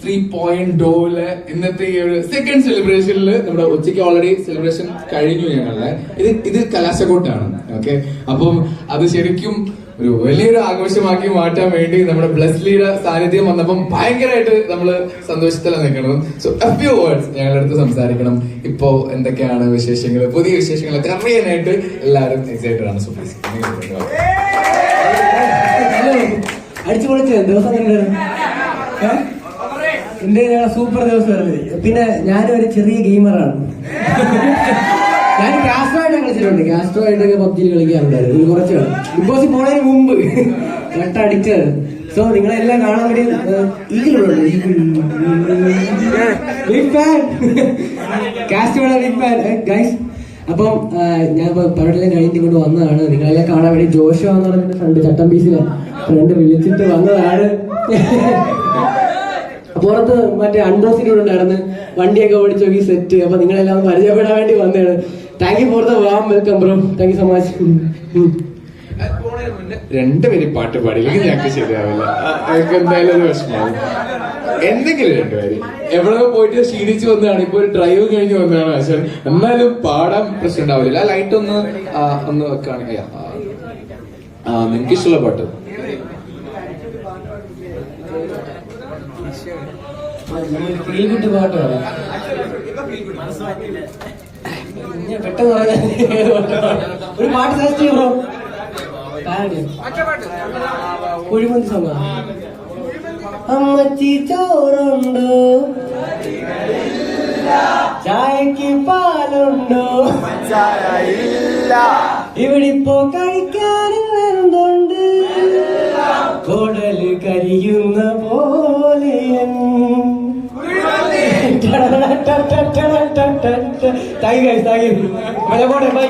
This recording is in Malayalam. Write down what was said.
3.0 ഇന്നത്തെ ഈ ഒരു സെക്കൻഡ് സെലിബ്രേഷനിൽ നമ്മുടെ ഉച്ചയ്ക്ക് ഓൾറെഡി സെലിബ്രേഷൻ കഴിഞ്ഞു ഞങ്ങളുടെ ഇത് കലാശക്കൊട്ടാണ്. ഓക്കെ, അപ്പം അത് ശരിക്കും ഒരു വലിയൊരു ആഘോഷമാക്കി മാറ്റാൻ വേണ്ടി നമ്മുടെ ബ്ലെസ്ലിയുടെ സാന്നിധ്യം വന്നപ്പം ഭയങ്കരമായിട്ട് നമ്മള് സന്തോഷത്തിലാണ് നിൽക്കണം. സോ എ ഫ്യൂ വേർഡ്സ് ഞങ്ങളുടെ അടുത്ത് സംസാരിക്കണം. ഇപ്പോ എന്തൊക്കെയാണ് വിശേഷങ്ങൾ, പുതിയ വിശേഷങ്ങളൊക്കെ അറിയാനായിട്ട് എല്ലാവരും എക്സൈറ്റഡ് ആണ്. സോ പ്ലീസ് അടിച്ചു പൊളിച്ച ദിവസം എന്റെ സൂപ്പർ ദിവസമായിരുന്നു. പിന്നെ ഞാനൊരു ചെറിയ ഗെയിമറാണ്. ഞാൻ കാസ്ട്രോയിട്ടൊക്കെ കളിച്ചിട്ടുണ്ട്. കാസ്ട്രോയിട്ടൊക്കെ പബ്ജിയിൽ കളിക്കാറുണ്ടായിരുന്നു കുറച്ച് ബിഗ് ബോസിൽ പോണതിന് മുമ്പ്. കട്ട അഡിക്റ്റാണ്. സോ നിങ്ങളെല്ലാം കാണാൻ വേണ്ടി ബിഗ് ഫാൻ, കാസ്ട്രോയുടെ ബിഗ് ഫാൻ ഗൈസ്. അപ്പം ഞാൻ പരടെല്ലാം കഴിഞ്ഞിട്ട് കൊണ്ട് വന്നതാണ്. നിങ്ങളെല്ലാം കാണാൻ വേണ്ടി ജോഷോ എന്ന് പറഞ്ഞിട്ട് ഫ്രണ്ട് ചട്ടം പീസിലെ ഫ്രണ്ട് വിളിച്ചിട്ട് വന്നതാണ്. പുറത്ത് മറ്റേ അൺബോക്സിലൂടെ നടന്ന് വണ്ടിയൊക്കെ ഓടിച്ച് നോക്കി സെറ്റ്. അപ്പൊ നിങ്ങളെല്ലാം പരിചയപ്പെടാൻ വേണ്ടി വന്നതാണ്. Thank you for the warm welcome bro. Thank you so much. രണ്ടുപേരും പാട്ട് പാടില്ലെങ്കിൽ ഞങ്ങൾക്ക് ശരിയാവില്ല. എന്തായാലും ഒരു വിഷമമാണ്. എന്തെങ്കിലും രണ്ടുപേര് എവിടെ പോയിട്ട് ക്ഷീണിച്ചു വന്നതാണ്. ഇപ്പൊ ഒരു ഡ്രൈവ് കഴിഞ്ഞ് വന്നതാണ്. പക്ഷെ എന്നാലും പാടാൻ പ്രശ്നം ഉണ്ടാവില്ല. ലൈറ്റ് ഒന്ന് വെക്കുകയാണെങ്കിൽ നിങ്ങൾക്ക് ഇഷ്ടമുള്ള പാട്ട് ഫീൽഗുഡ് പാട്ട് പാടാം. പെട്ടെന്ന് പറയാൻ ഒരു പാട്ട് സജസ്റ്റ് ചെയ്യും ബ്രോ. കുഴിമന്തി സോങ്ങ. അമ്മച്ചി ചോറുണ്ടോ, ചായക്ക് പാലുണ്ടോ, ഇവിടിപ്പോ കഴിക്കാനും എന്തുണ്ട്, കുടല് കരിയുന്ന പോലെ. Thank you. ബൈ.